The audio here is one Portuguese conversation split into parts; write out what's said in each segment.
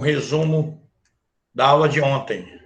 resumo da aula de ontem.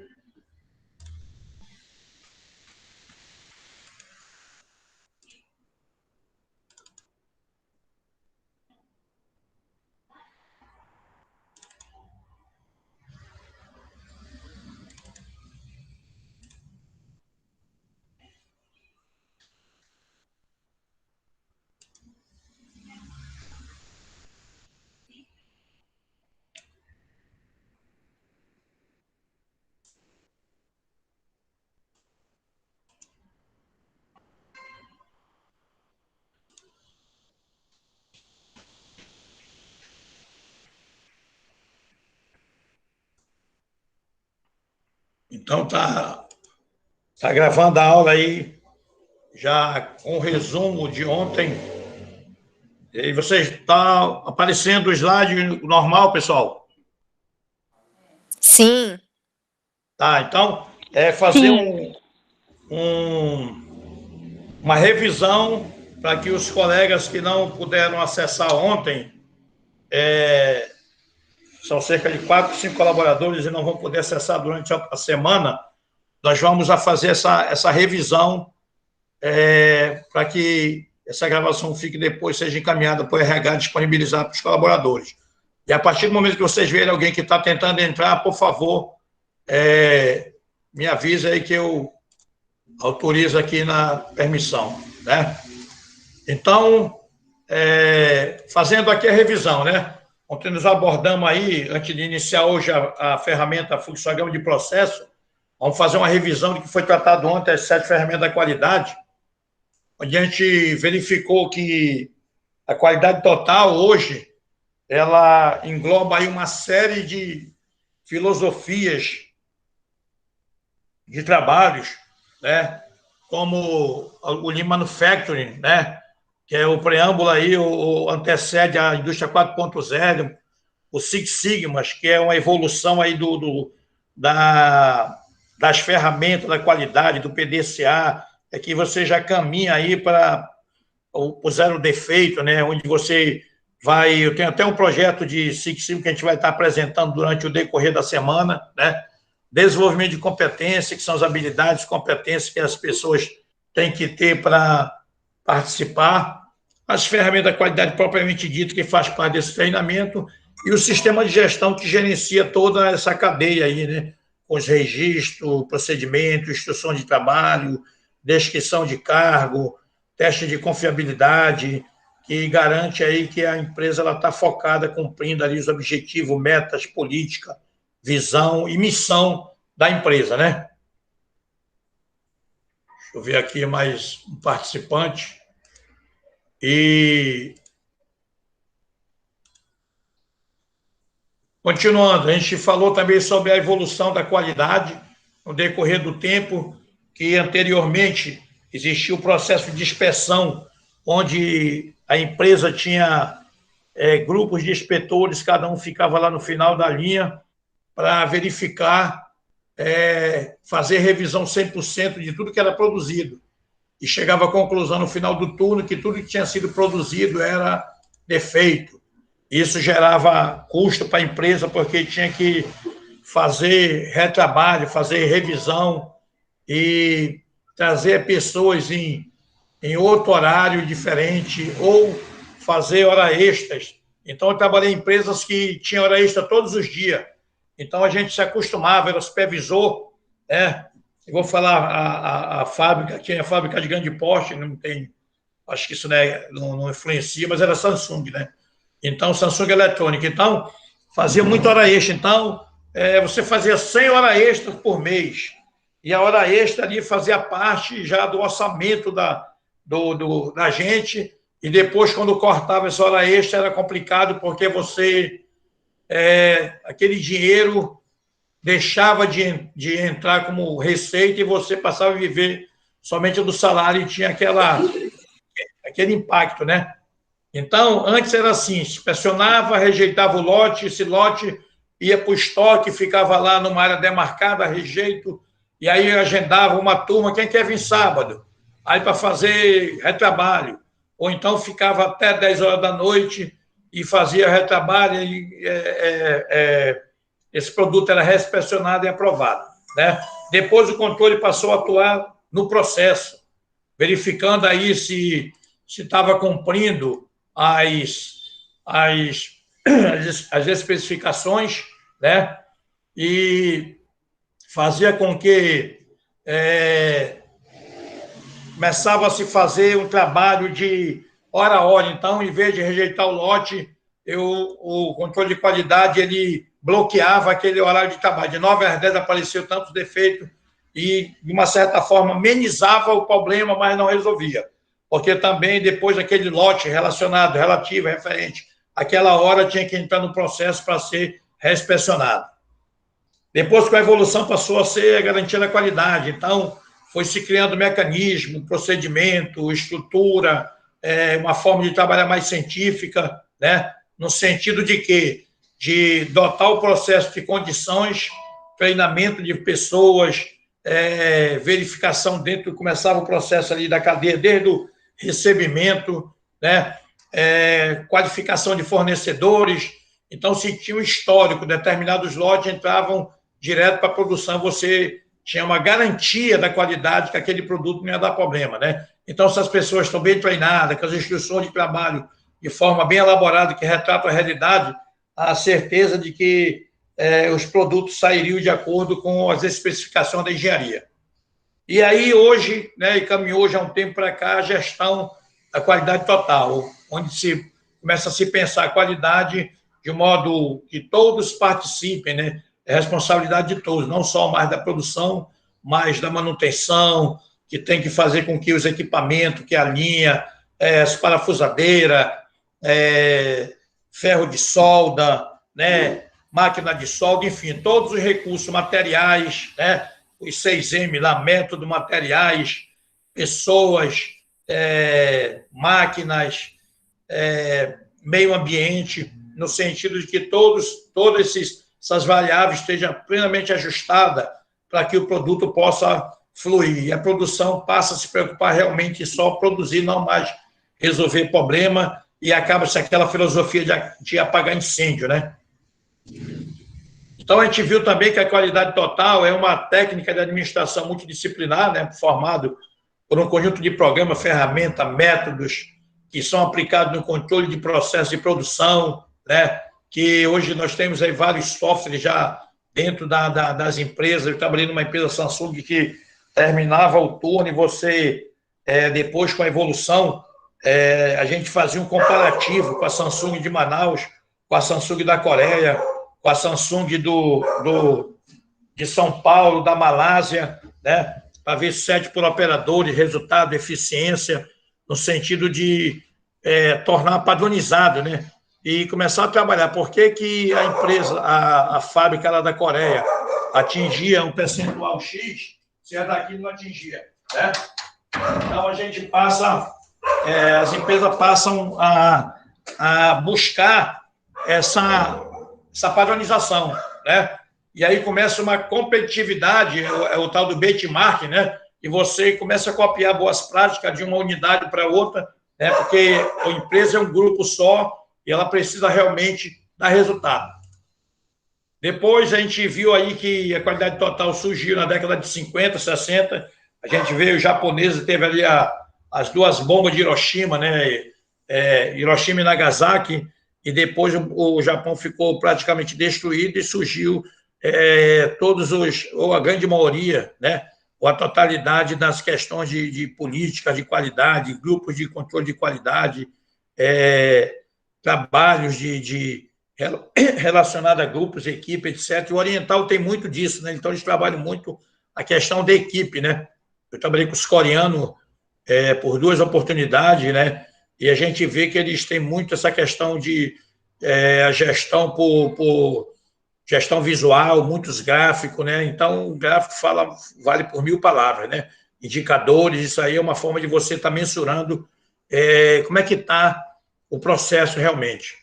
Então, tá gravando a aula aí, já com o resumo de ontem. E aí, vocês está aparecendo o slide normal, pessoal? Sim. Tá, então, fazer uma revisão para que os colegas que não puderam acessar ontem, são cerca de 4, 5 colaboradores e não vão poder acessar durante a semana, nós vamos fazer essa revisão para que essa gravação fique depois, seja encaminhada para o RH disponibilizar para os colaboradores. E a partir do momento que vocês verem alguém que está tentando entrar, por favor, me avisa aí que eu autorizo aqui na permissão, né? Então, fazendo aqui a revisão, né? Ontem nós abordamos aí, antes de iniciar hoje a ferramenta fluxograma de processo, vamos fazer uma revisão do que foi tratado ontem, as 7 ferramentas da qualidade, onde a gente verificou que a qualidade total hoje, ela engloba aí uma série de filosofias de trabalhos, né? Como o Lean Manufacturing, né? Que é o preâmbulo aí, antecede a indústria 4.0, o Six Sigmas, que é uma evolução aí das ferramentas da qualidade, do PDCA, que você já caminha aí para o zero defeito, né? Onde você vai... Eu tenho até um projeto de Six Sigma que a gente vai estar apresentando durante o decorrer da semana, né? Desenvolvimento de competência, que são as habilidades, competências que as pessoas têm que ter para participar, as ferramentas da qualidade propriamente dita, que faz parte desse treinamento, e o sistema de gestão que gerencia toda essa cadeia aí, né? Com os registros, procedimentos, instrução de trabalho, descrição de cargo, teste de confiabilidade, que garante aí que a empresa está focada, cumprindo ali os objetivos, metas, política, visão e missão da empresa, né? Deixa eu ver aqui mais um participante. E continuando, a gente falou também sobre a evolução da qualidade no decorrer do tempo, que anteriormente existia o processo de inspeção, onde a empresa tinha grupos de inspetores, cada um ficava lá no final da linha para verificar, fazer revisão 100% de tudo que era produzido. E chegava à conclusão no final do turno que tudo que tinha sido produzido era defeito. Isso gerava custo para a empresa, porque tinha que fazer retrabalho, fazer revisão e trazer pessoas em outro horário diferente ou fazer hora extras. Então, eu trabalhei em empresas que tinham hora extra todos os dias. Então, a gente se acostumava, era supervisor, né? Eu vou falar a fábrica, tinha a fábrica de grande porte, não tem, acho que isso não influencia, mas era Samsung, né? Então, Samsung Eletrônica. Então, fazia muita hora extra. Então, você fazia 100 horas extras por mês. E a hora extra ali fazia parte já do orçamento da gente. E depois, quando cortava essa hora extra, era complicado, porque aquele dinheiro deixava de entrar como receita e você passava a viver somente do salário e tinha aquele impacto, né? Então, antes era assim, inspecionava, rejeitava o lote, esse lote ia para o estoque, ficava lá numa área demarcada, rejeito, e aí agendava uma turma, quem quer vir sábado? Aí para fazer retrabalho. Ou então ficava até 10 horas da noite e fazia retrabalho, e esse produto era reinspecionado e aprovado, né? Depois o controle passou a atuar no processo, verificando aí se estava cumprindo as especificações, né? E fazia com que começava a se fazer um trabalho de hora a hora. Então, em vez de rejeitar o lote, o controle de qualidade ele bloqueava aquele horário de trabalho. De 9 às 10 apareceu tantos defeitos e, de uma certa forma, amenizava o problema, mas não resolvia. Porque também, depois daquele lote relacionado, relativo, referente, aquela hora tinha que entrar no processo para ser reinspecionado. Depois que a evolução passou a ser a garantia da qualidade, então foi se criando mecanismo, procedimento, estrutura, uma forma de trabalhar mais científica, né? No sentido de que de dotar o processo de condições, treinamento de pessoas, verificação dentro, começava o processo ali da cadeia, desde o recebimento, né? Qualificação de fornecedores. Então, se tinha um histórico, determinados lotes entravam direto para a produção, você tinha uma garantia da qualidade que aquele produto não ia dar problema, né? Então, se as pessoas estão bem treinadas, com as instruções de trabalho de forma bem elaborada, que retratam a realidade, a certeza de que os produtos sairiam de acordo com as especificações da engenharia. E aí, hoje, né, e caminhou já um tempo para cá, a gestão da qualidade total, onde se começa a se pensar a qualidade de modo que todos participem, né? É responsabilidade de todos, não só mais da produção, mas da manutenção, que tem que fazer com que os equipamentos, que a linha, as parafusadeiras, ferro de solda, né? Máquina de solda, enfim, todos os recursos materiais, né? Os 6M lá, método, materiais, pessoas, máquinas, meio ambiente, no sentido de que todas essas variáveis estejam plenamente ajustadas para que o produto possa fluir. E a produção passa a se preocupar realmente em só produzir, não mais resolver problema, e acaba-se aquela filosofia de apagar incêndio, né? Então, a gente viu também que a qualidade total é uma técnica de administração multidisciplinar, né, formado por um conjunto de programas, ferramentas, métodos que são aplicados no controle de processo de produção, né, que hoje nós temos aí vários softwares já dentro das empresas. Eu trabalhei numa empresa Samsung que terminava o turno e você, depois com a evolução, a gente fazia um comparativo com a Samsung de Manaus, com a Samsung da Coreia, com a Samsung de São Paulo, da Malásia, né, para ver sete por operador, resultado, eficiência, no sentido de tornar padronizado, né, e começar a trabalhar. Por que a empresa, a fábrica lá da Coreia, atingia um percentual X, se a daqui não atingia, né? Então, a gente passa, as empresas passam a buscar essa padronização, né? E aí começa uma competitividade, o tal do benchmark, né? E você começa a copiar boas práticas de uma unidade para outra, né? Porque a empresa é um grupo só e ela precisa realmente dar resultado. Depois a gente viu aí que a qualidade total surgiu na década de 50, 60, a gente veio, os japoneses, teve ali as duas bombas de Hiroshima, né? Hiroshima e Nagasaki, e depois o Japão ficou praticamente destruído e surgiu ou a grande maioria, né? Ou a totalidade das questões de política de qualidade, grupos de controle de qualidade, trabalhos relacionados a grupos, equipe, etc. O oriental tem muito disso, né? Então, eles trabalham muito a questão da equipe, né? Eu trabalhei com os coreanos por 2 oportunidades, né? E a gente vê que eles têm muito essa questão de a gestão por gestão visual, muitos gráficos, né? Então, o gráfico vale por 1000 palavras, né? Indicadores, isso aí é uma forma de você estar mensurando como é que está o processo realmente.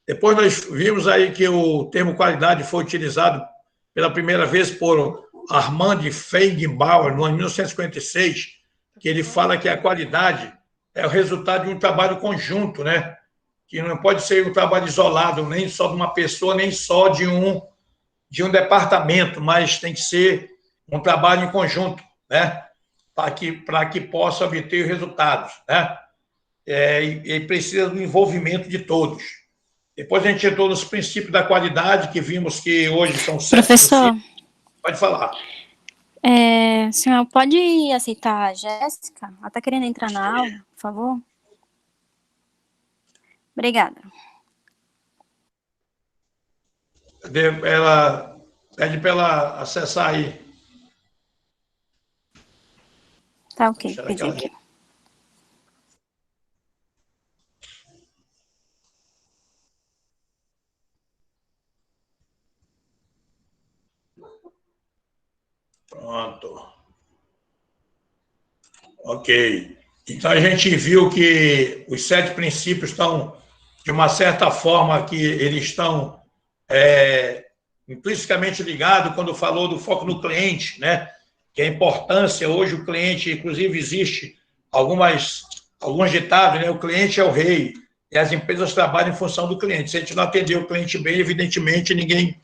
Depois nós vimos aí que o termo qualidade foi utilizado pela primeira vez por Armand Feigenbaum, no ano 1956, que ele fala que a qualidade é o resultado de um trabalho conjunto, né? que não pode ser um trabalho isolado, nem só de uma pessoa, nem só de um departamento, mas tem que ser um trabalho em conjunto, né? Para que possa obter resultados, né? E precisa do envolvimento de todos. Depois a gente entrou nos princípios da qualidade, que vimos que hoje são 7 Professor, princípios. Pode falar. O senhor pode aceitar a Jéssica? Ela está querendo entrar na aula, por favor? Obrigada. Ela pede para ela acessar aí. Tá ok, pedi aqui. Pronto. Ok. Então, a gente viu que os 7 princípios estão, de uma certa forma, que eles estão intrinsecamente ligados quando falou do foco no cliente, né? Que a importância, hoje o cliente, inclusive existe alguns ditados, né? O cliente é o rei, e as empresas trabalham em função do cliente. Se a gente não atender o cliente bem, evidentemente, ninguém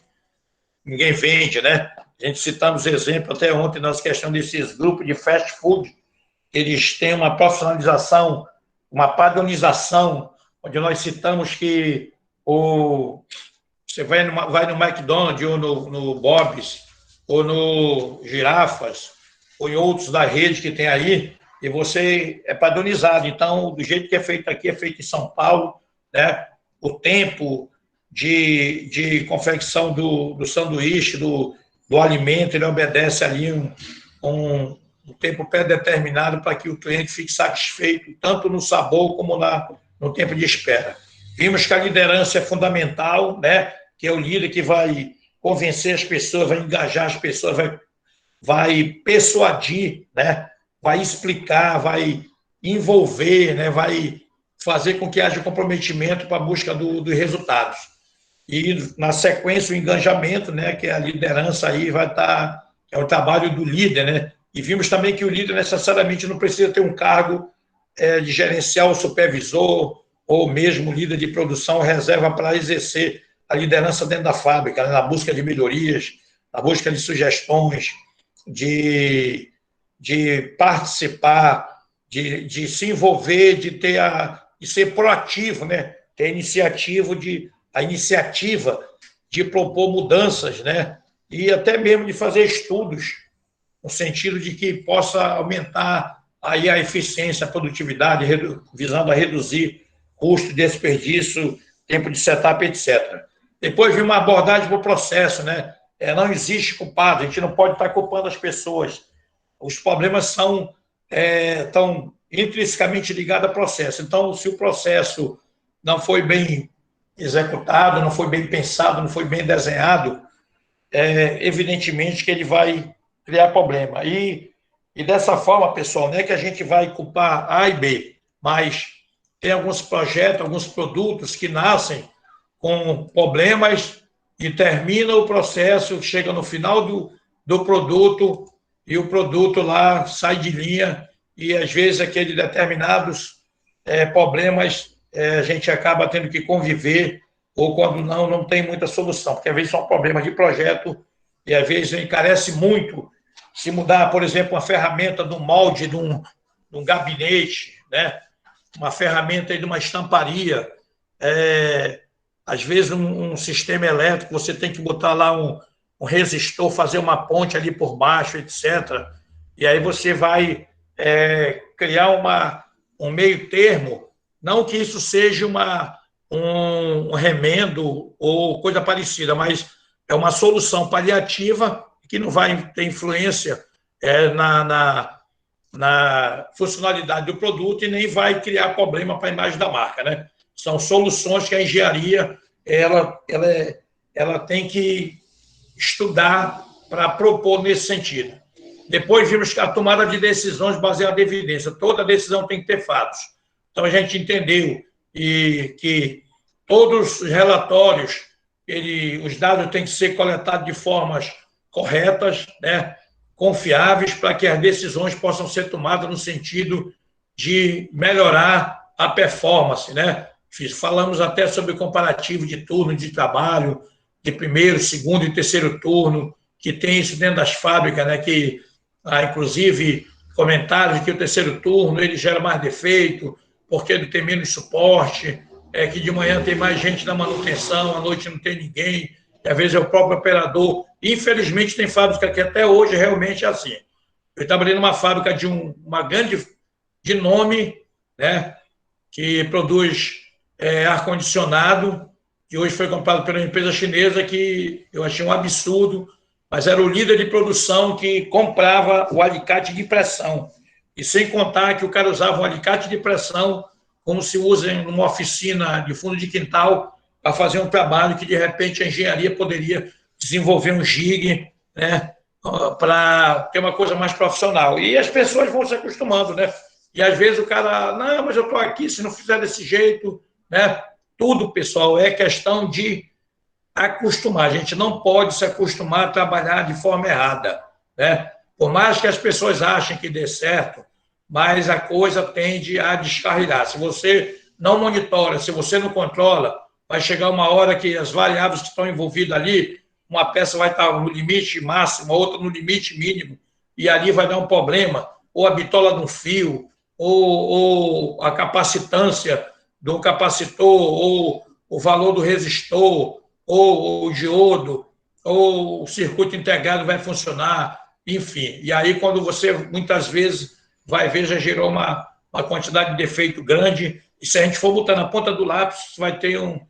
vende, né? A gente citamos exemplo até ontem nas questões desses grupos de fast food, eles têm uma profissionalização, uma padronização, onde nós citamos que você vai no McDonald's ou no Bob's, ou no Girafas, ou em outros da rede que tem aí, e você é padronizado. Então, do jeito que é feito aqui, é feito em São Paulo, né? O tempo de confecção do sanduíche, do alimento, ele obedece ali um tempo pré-determinado para que o cliente fique satisfeito, tanto no sabor como no tempo de espera. Vimos que a liderança é fundamental, né? Que é o líder que vai convencer as pessoas, vai engajar as pessoas, vai persuadir, né? Vai explicar, vai envolver, né? Vai fazer com que haja comprometimento para a busca dos resultados. E, na sequência, o engajamento, né? Que a liderança aí vai estar... É o trabalho do líder, né? E vimos também que o líder necessariamente não precisa ter um cargo de gerencial ou supervisor, ou mesmo líder de produção, reserva para exercer a liderança dentro da fábrica, né? Na busca de melhorias, na busca de sugestões, de participar, de se envolver, de ser proativo, né? Ter a iniciativa de propor mudanças, né? E até mesmo de fazer estudos, no sentido de que possa aumentar aí a eficiência, a produtividade, visando a reduzir custo, desperdício, tempo de setup, etc. Depois vem uma abordagem para o processo, né? Não existe culpado, a gente não pode estar culpando as pessoas. Os problemas estão intrinsecamente ligados ao processo. Então, se o processo não foi bem executado, não foi bem pensado, não foi bem desenhado, evidentemente que ele vai criar problema. E dessa forma, pessoal, não é que a gente vai culpar A e B, mas tem alguns projetos, alguns produtos que nascem com problemas e termina o processo, chega no final do produto e o produto lá sai de linha e, às vezes, aqueles determinados problemas a gente acaba tendo que conviver ou quando não tem muita solução, porque às vezes são problemas de projeto e às vezes encarece muito se mudar, por exemplo, uma ferramenta de um molde de um gabinete, né? Uma ferramenta de uma estamparia, às vezes um sistema elétrico, você tem que botar lá um resistor, fazer uma ponte ali por baixo, etc. E aí você vai criar um meio termo, não que isso seja um remendo ou coisa parecida, mas é uma solução paliativa que não vai ter influência na funcionalidade do produto e nem vai criar problema para a imagem da marca, né? São soluções que a engenharia ela tem que estudar para propor nesse sentido. Depois vimos que a tomada de decisões baseada em evidência. Toda decisão tem que ter fatos. Então, a gente entendeu que todos os relatórios, os dados têm que ser coletados de formas corretas, né, confiáveis, para que as decisões possam ser tomadas no sentido de melhorar a performance, né, Falamos até sobre comparativo de turno de trabalho, de primeiro, segundo e terceiro turno, que tem isso dentro das fábricas, né, que inclusive comentários de que o terceiro turno ele gera mais defeito, porque ele tem menos suporte, que de manhã tem mais gente na manutenção, à noite não tem ninguém, e às vezes é o próprio operador. Infelizmente, tem fábrica que até hoje realmente é assim. Eu trabalhei numa fábrica de uma grande de nome, né, que produz ar-condicionado, que hoje foi comprado pela empresa chinesa, que eu achei um absurdo, mas era o líder de produção que comprava o alicate de pressão. E sem contar que o cara usava um alicate de pressão como se usa em uma oficina de fundo de quintal para fazer um trabalho que, de repente, a engenharia poderia desenvolver um gig, né, para ter uma coisa mais profissional. E as pessoas vão se acostumando, né? E, às vezes, o cara, não, mas eu estou aqui, se não fizer desse jeito, né? Tudo, pessoal, é questão de acostumar. A gente não pode se acostumar a trabalhar de forma errada, né? Por mais que as pessoas achem que dê certo, mas a coisa tende a descarrilar. Se você não monitora, se você não controla, vai chegar uma hora que as variáveis que estão envolvidas ali, uma peça vai estar no limite máximo, a outra no limite mínimo, e ali vai dar um problema, ou a bitola de um fio, ou a capacitância do capacitor, ou o valor do resistor, ou o diodo, ou o circuito integrado vai funcionar, enfim. E aí, quando você, muitas vezes, vai ver, já gerou uma quantidade de defeito grande, e se a gente for botar na ponta do lápis, vai ter um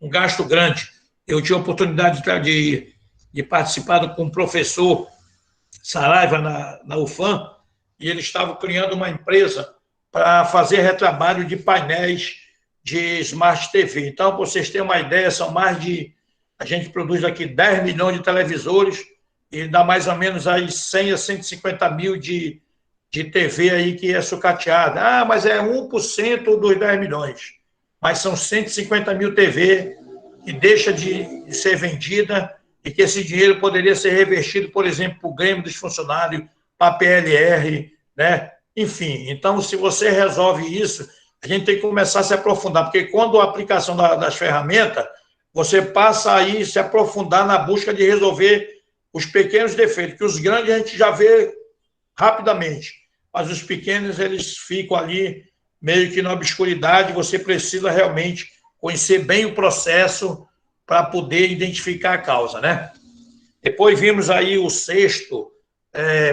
gasto grande. Eu tive a oportunidade de participar com um professor Saraiva na UFAM, e eles estavam criando uma empresa para fazer retrabalho de painéis de Smart TV. Então, para vocês terem uma ideia, são mais de... A gente produz aqui 10 milhões de televisores e dá mais ou menos aí 100 a 150 mil de TV aí que é sucateada. Ah, mas é 1% dos 10 milhões. Mas são 150 mil TV que deixa de ser vendida e que esse dinheiro poderia ser revertido, por exemplo, para o Grêmio dos Funcionários, para a PLR, né? Enfim, então, se você resolve isso, a gente tem que começar a se aprofundar, porque quando a aplicação das ferramentas, você passa aí se aprofundar na busca de resolver os pequenos defeitos, que os grandes a gente já vê rapidamente, mas os pequenos, eles ficam ali meio que na obscuridade, você precisa realmente conhecer bem o processo para poder identificar a causa, né? Depois vimos aí o sexto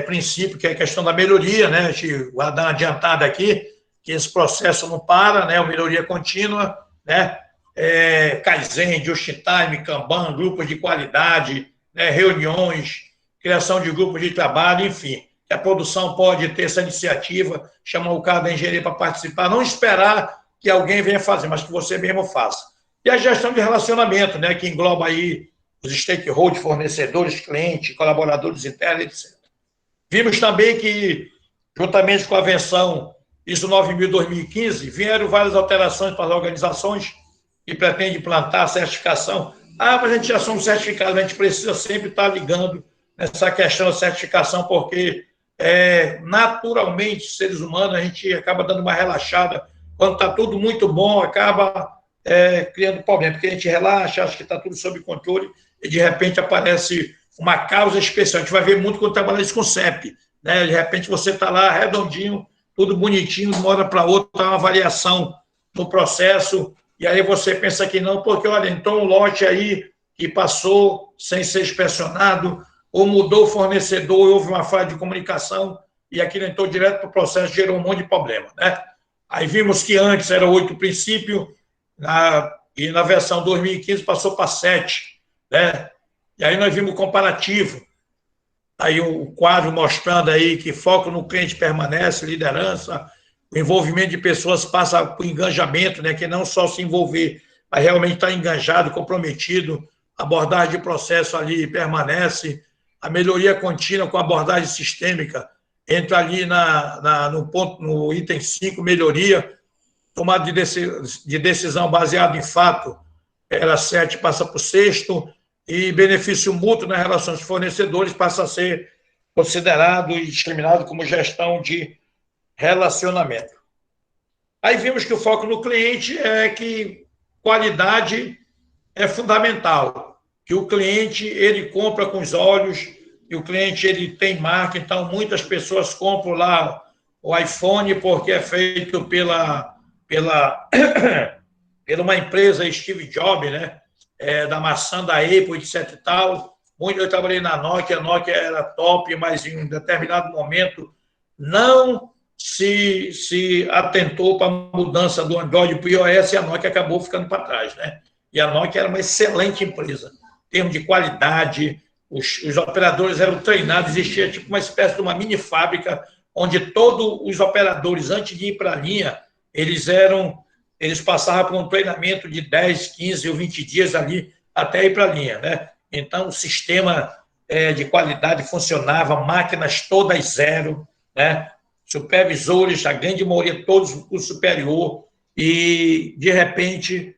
princípio, que é a questão da melhoria, né? A gente vai dar uma adiantada aqui, que esse processo não para, né? A melhoria contínua, né? Kaizen, Just Time, Kanban, grupos de qualidade, né? Reuniões, criação de grupos de trabalho, enfim. A produção pode ter essa iniciativa, chamar o cara da engenharia para participar, não esperar que alguém venha fazer, mas que você mesmo faça. E a gestão de relacionamento, né? Que engloba aí os stakeholders, fornecedores, clientes, colaboradores internos, etc. Vimos também que, juntamente com a versão ISO 9000-2015, vieram várias alterações para as organizações que pretendem implantar a certificação. Ah, mas a gente já somos certificados, a gente precisa sempre estar ligando nessa questão da certificação, porque naturalmente, seres humanos, a gente acaba dando uma relaxada. Quando está tudo muito bom, acaba criando problema, porque a gente relaxa, acha que está tudo sob controle, e de repente aparece uma causa especial. A gente vai ver muito quando trabalha isso com CEP, né? De repente você está lá redondinho, tudo bonitinho, de uma hora para outra, uma variação no processo, e aí você pensa que não, porque, olha, entrou um lote aí que passou sem ser inspecionado, ou mudou o fornecedor, houve uma falha de comunicação, e aquilo entrou direto para o processo, gerou um monte de problema, né? Aí vimos que antes era 8 princípio, e na versão 2015 passou para 7, né? E aí nós vimos o comparativo, aí o quadro mostrando aí que foco no cliente permanece, liderança, o envolvimento de pessoas passa por engajamento, né? Que não só se envolver, mas realmente estar engajado, comprometido, abordagem de processo ali permanece, a melhoria contínua com abordagem sistêmica entra ali no item 5, melhoria, tomada de decisão baseada em fato, era 7, passa para o 6º, e benefício mútuo nas relações de fornecedores passa a ser considerado e discriminado como gestão de relacionamento. Aí vimos que o foco no cliente é que qualidade é fundamental, que o cliente ele compra com os olhos, e o cliente ele tem marca, então muitas pessoas compram lá o iPhone porque é feito pela uma empresa Steve Jobs, né? Da maçã da Apple, etc e tal. Eu trabalhei na Nokia, a Nokia era top, mas em um determinado momento não se atentou para a mudança do Android para o iOS e a Nokia acabou ficando para trás, né? E a Nokia era uma excelente empresa, em termos de qualidade, os operadores eram treinados, existia tipo uma espécie de uma mini fábrica, onde todos os operadores, antes de ir para a linha, eles passavam por um treinamento de 10, 15 ou 20 dias ali até ir para a linha, né? Então, o sistema de qualidade funcionava, máquinas todas zero, né? Supervisores, a grande maioria, todos o superior, e, de repente,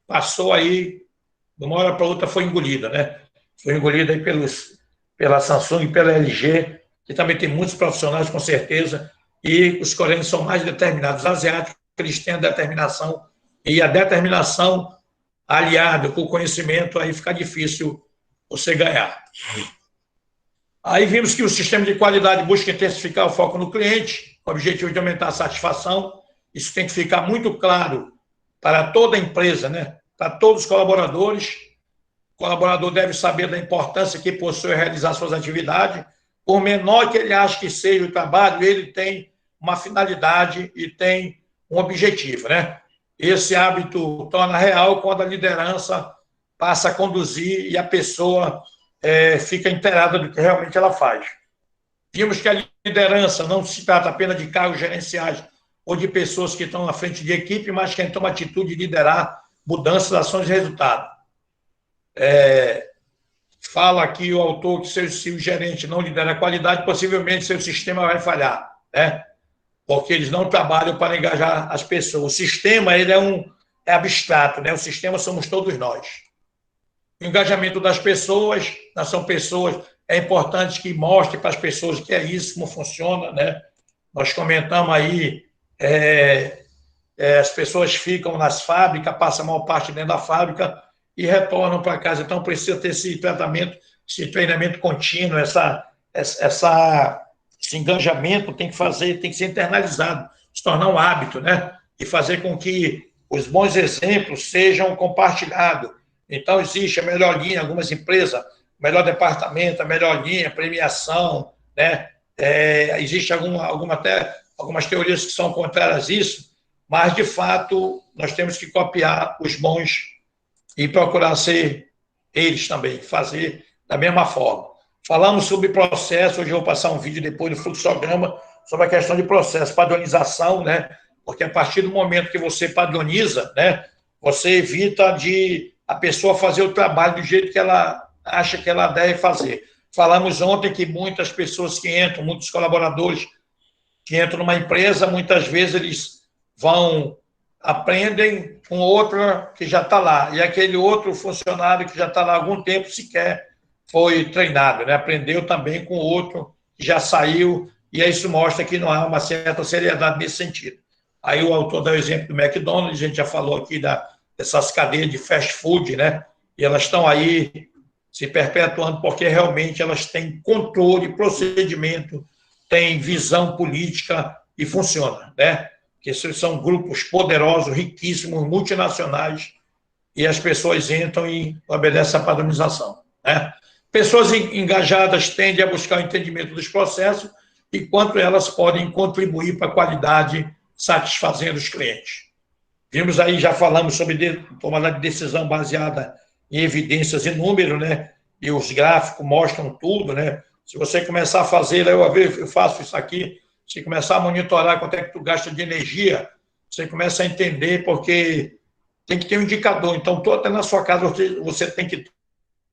passou aí, de uma hora para outra, foi engolida, né? Foi engolida aí pela Samsung e pela LG, que também tem muitos profissionais, com certeza, e os coreanos são mais determinados. Os asiáticos, eles têm a determinação, e a determinação aliado com o conhecimento, aí fica difícil você ganhar. Aí vimos que o sistema de qualidade busca intensificar o foco no cliente, com o objetivo de aumentar a satisfação. Isso tem que ficar muito claro para toda a empresa, né? Para todos os colaboradores. O colaborador deve saber da importância que possui realizar suas atividades. Por menor que ele ache que seja o trabalho, ele tem uma finalidade e tem um objetivo, né? Esse hábito torna real quando a liderança passa a conduzir e a pessoa fica inteirada do que realmente ela faz. Vimos que a liderança não se trata apenas de cargos gerenciais ou de pessoas que estão na frente de equipe, mas quem toma a atitude de liderar mudanças, ações e resultados. Fala aqui o autor que se o gerente não lidera a qualidade, possivelmente seu sistema vai falhar, né? Porque eles não trabalham para engajar as pessoas. O sistema ele é abstrato, né? O sistema somos todos nós. O engajamento das pessoas, são pessoas, é importante que mostre para as pessoas que é isso, como funciona, né? Nós comentamos aí, as pessoas ficam nas fábricas, passam a maior parte dentro da fábrica e retornam para casa. Então, precisa ter esse tratamento, esse treinamento contínuo, esse engajamento tem que ser internalizado, se tornar um hábito, né? E fazer com que os bons exemplos sejam compartilhados. Então, existe a melhor linha, algumas empresas, o melhor departamento, a melhor linha, premiação, né? Existe até algumas teorias que são contrárias a isso, mas, de fato, nós temos que copiar os bons e procurar ser eles também, fazer da mesma forma. Falamos sobre processo, hoje eu vou passar um vídeo depois do fluxograma sobre a questão de processo, padronização, né? Porque a partir do momento que você padroniza, né, você evita de a pessoa fazer o trabalho do jeito que ela acha que ela deve fazer. Falamos ontem que muitas pessoas que entram, muitos colaboradores que entram numa empresa, muitas vezes eles aprendem com outra que já está lá, e aquele outro funcionário que já está lá há algum tempo sequer foi treinado, né? Aprendeu também com outro que já saiu, e isso mostra que não há uma certa seriedade nesse sentido. Aí o autor dá o exemplo do McDonald's, a gente já falou aqui dessas cadeias de fast food, né? E elas estão aí se perpetuando porque realmente elas têm controle, procedimento, têm visão política e funciona, né? Que são grupos poderosos, riquíssimos, multinacionais, e as pessoas entram e obedecem à padronização, né? Pessoas engajadas tendem a buscar o entendimento dos processos e quanto elas podem contribuir para a qualidade, satisfazendo os clientes. Vimos aí, já falamos sobre tomada de decisão baseada em evidências e números, né? E os gráficos mostram tudo, né? Se você começar a fazer, eu faço isso aqui, se começar a monitorar quanto é que tu gasta de energia, você começa a entender, porque tem que ter um indicador. Então, até na sua casa, você tem que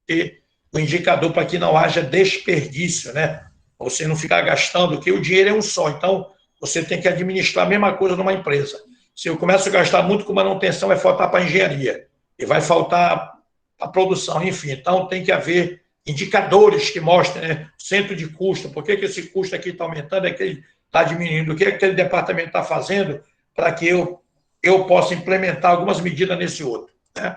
ter o indicador para que não haja desperdício, né? Você não ficar gastando, porque o dinheiro é um só. Então, você tem que administrar a mesma coisa numa empresa. Se eu começo a gastar muito com manutenção, vai faltar para a engenharia, e vai faltar para a produção, enfim. Então, tem que haver indicadores que mostrem, né? Centro de custo, por que esse custo aqui está aumentando, é que ele está diminuindo, o que aquele departamento está fazendo para que eu eu posso implementar algumas medidas nesse outro, né?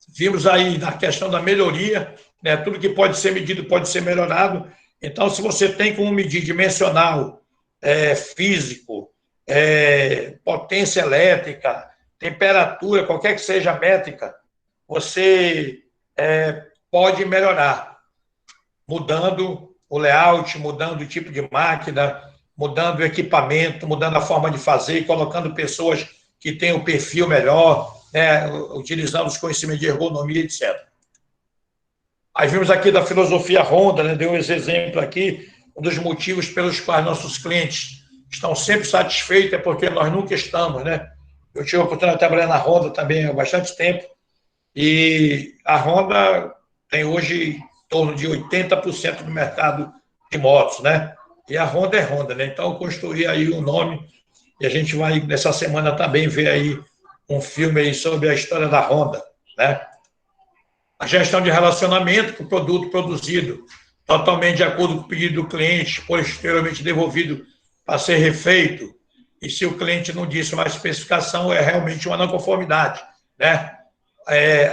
Vimos aí na questão da melhoria, né? Tudo que pode ser medido pode ser melhorado. Então, se você tem como medir dimensional, físico, potência elétrica, temperatura, qualquer que seja a métrica, você pode melhorar, mudando o layout, mudando o tipo de máquina, mudando o equipamento, mudando a forma de fazer, colocando pessoas que têm o perfil melhor, né, utilizando os conhecimentos de ergonomia, etc. Aí vimos aqui da filosofia Honda, né, deu esse exemplo aqui, um dos motivos pelos quais nossos clientes estão sempre satisfeitos é porque nós nunca estamos, né? Eu tive a oportunidade de trabalhar na Honda também há bastante tempo, e a Honda tem hoje em torno de 80% do mercado de motos, né? E a Honda é Honda, né? Então, eu construí aí um nome, e a gente vai, nessa semana, também ver aí um filme aí sobre a história da Honda, né? A gestão de relacionamento com o produto produzido totalmente de acordo com o pedido do cliente, posteriormente devolvido para ser refeito, e se o cliente não disse uma especificação, é realmente uma não conformidade, né?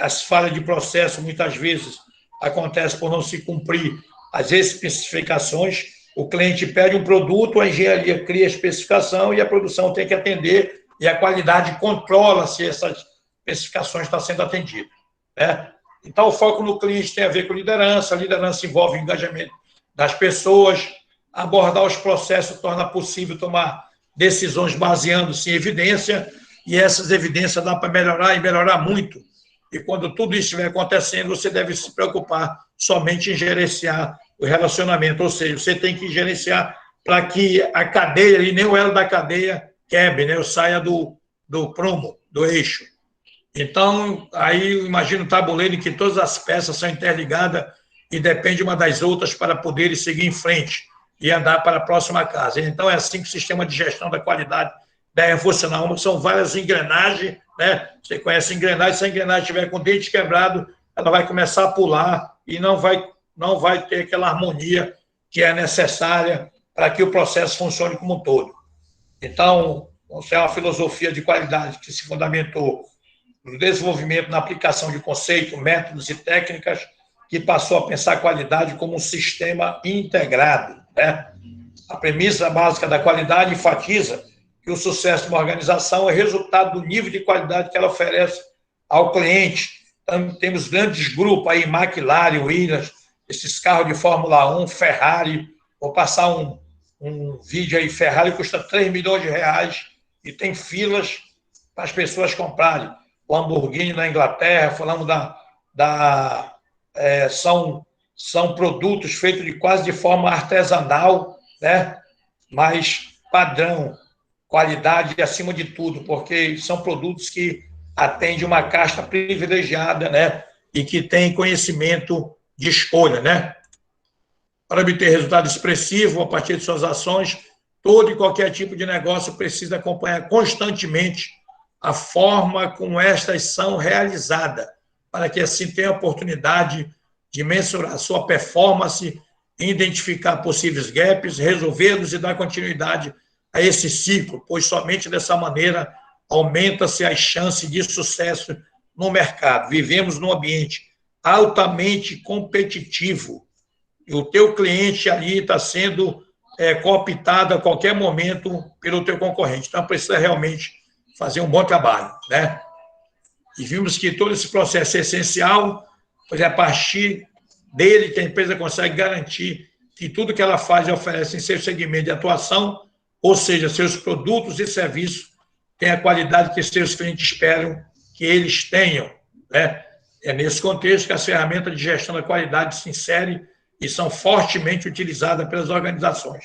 As falhas de processo, muitas vezes, acontecem por não se cumprir as especificações. O cliente pede um produto, a engenharia cria a especificação e a produção tem que atender, e a qualidade controla se essas especificações estão sendo atendidas, né? Então, o foco no cliente tem a ver com liderança, a liderança envolve o engajamento das pessoas, abordar os processos torna possível tomar decisões baseando-se em evidência, e essas evidências dá para melhorar e melhorar muito. E quando tudo isso estiver acontecendo, você deve se preocupar somente em gerenciar o relacionamento, ou seja, você tem que gerenciar para que a cadeia, e nem o elo da cadeia, quebre, né? Saia do prumo, do eixo. Então, aí eu imagino o tabuleiro em que todas as peças são interligadas e dependem uma das outras para poderem seguir em frente e andar para a próxima casa. Então, é assim que o sistema de gestão da qualidade deve funcionar. São várias engrenagens, né? Você conhece engrenagem, se a engrenagem estiver com o dente quebrado, ela vai começar a pular e não vai ter aquela harmonia que é necessária para que o processo funcione como um todo. Então, é uma filosofia de qualidade que se fundamentou no desenvolvimento, na aplicação de conceitos, métodos e técnicas, que passou a pensar a qualidade como um sistema integrado, né? A premissa básica da qualidade enfatiza que o sucesso de uma organização é resultado do nível de qualidade que ela oferece ao cliente. Então, temos grandes grupos aí, McLaren, Williams, esses carros de Fórmula 1, Ferrari. Vou passar um vídeo aí, Ferrari custa 3 milhões de reais e tem filas para as pessoas comprarem. Lamborghini na Inglaterra, falamos são produtos feitos quase de forma artesanal, né? Mas padrão, qualidade acima de tudo, porque são produtos que atendem uma casta privilegiada, né? E que tem conhecimento de escolha, né? Para obter resultado expressivo a partir de suas ações, todo e qualquer tipo de negócio precisa acompanhar constantemente a forma como estas são realizadas, para que assim tenha a oportunidade de mensurar sua performance, identificar possíveis gaps, resolvê-los e dar continuidade a esse ciclo, pois somente dessa maneira aumenta-se as chances de sucesso no mercado. Vivemos num ambiente altamente competitivo e o teu cliente ali está sendo cooptado a qualquer momento pelo teu concorrente. Então, precisa realmente fazer um bom trabalho, né? E vimos que todo esse processo é essencial, pois é a partir dele que a empresa consegue garantir que tudo que ela faz e oferece em seu segmento de atuação, ou seja, seus produtos e serviços, tem a qualidade que seus clientes esperam que eles tenham, né? É nesse contexto que as ferramentas de gestão da qualidade se inserem e são fortemente utilizadas pelas organizações.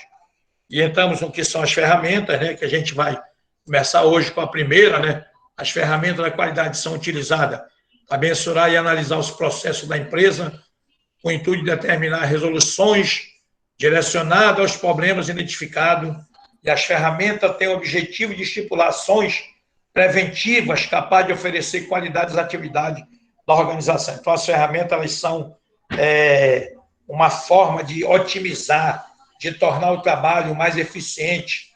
E entramos no que são as ferramentas, né, que a gente vai começar hoje com a primeira, né? As ferramentas da qualidade são utilizadas para mensurar e analisar os processos da empresa, com o intuito de determinar resoluções direcionadas aos problemas identificados, e as ferramentas têm o objetivo de estipular ações preventivas capazes de oferecer qualidade às atividades da organização. Então, as ferramentas elas são uma forma de otimizar, de tornar o trabalho mais eficiente,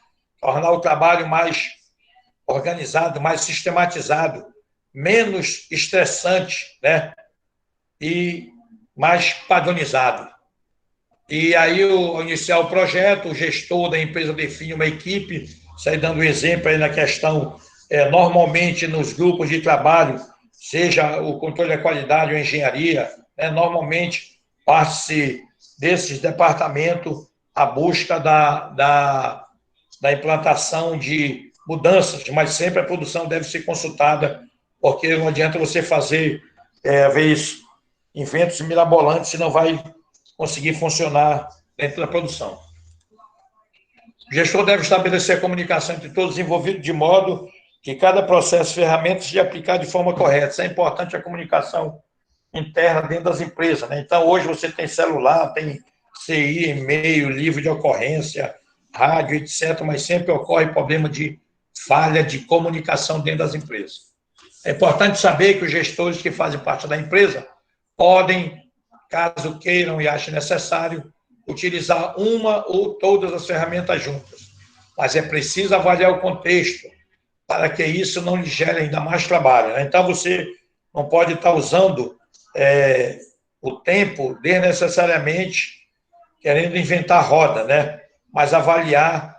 tornar o trabalho mais organizado, mais sistematizado, menos estressante, né? E mais padronizado. E aí, ao iniciar o projeto, o gestor da empresa define uma equipe, sai dando exemplo aí na questão, normalmente nos grupos de trabalho, seja o controle da qualidade ou a engenharia, né, normalmente parte-se desses departamentos a busca da implantação de mudanças, mas sempre a produção deve ser consultada, porque não adianta você fazer, às vezes, inventos mirabolantes se não vai conseguir funcionar dentro da produção. O gestor deve estabelecer a comunicação entre todos os envolvidos de modo que cada processo e ferramenta seja aplicado de forma correta. Isso é importante, a comunicação interna dentro das empresas, né? Então, hoje você tem celular, tem CI, e-mail, livro de ocorrência, rádio, etc., mas sempre ocorre problema de falha de comunicação dentro das empresas. É importante saber que os gestores que fazem parte da empresa podem, caso queiram e achem necessário, utilizar uma ou todas as ferramentas juntas. Mas é preciso avaliar o contexto para que isso não lhe gere ainda mais trabalho, né? Então, você não pode estar usando o tempo desnecessariamente querendo inventar roda, né? Mas avaliar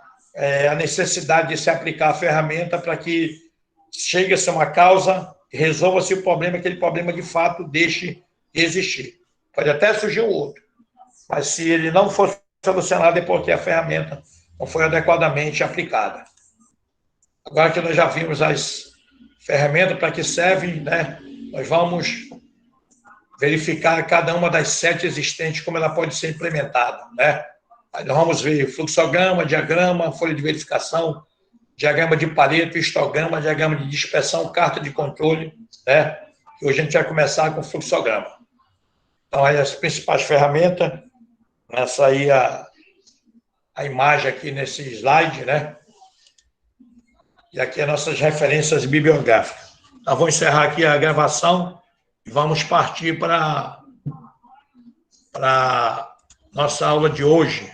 a necessidade de se aplicar a ferramenta para que chegue-se a uma causa e resolva-se o problema, aquele problema de fato deixe de existir. Pode até surgir um outro, mas se ele não for solucionado é porque a ferramenta não foi adequadamente aplicada. Agora que nós já vimos as ferramentas para que servem, né, nós vamos verificar cada uma das 7 existentes, como ela pode ser implementada, né? Aí nós vamos ver fluxograma, diagrama, folha de verificação, diagrama de Pareto, histograma, diagrama de dispersão, carta de controle, né? E hoje a gente vai começar com fluxograma. Então, aí as principais ferramentas, essa aí a imagem aqui nesse slide, né? E aqui as nossas referências bibliográficas. Então, vou encerrar aqui a gravação e vamos partir para a nossa aula de hoje.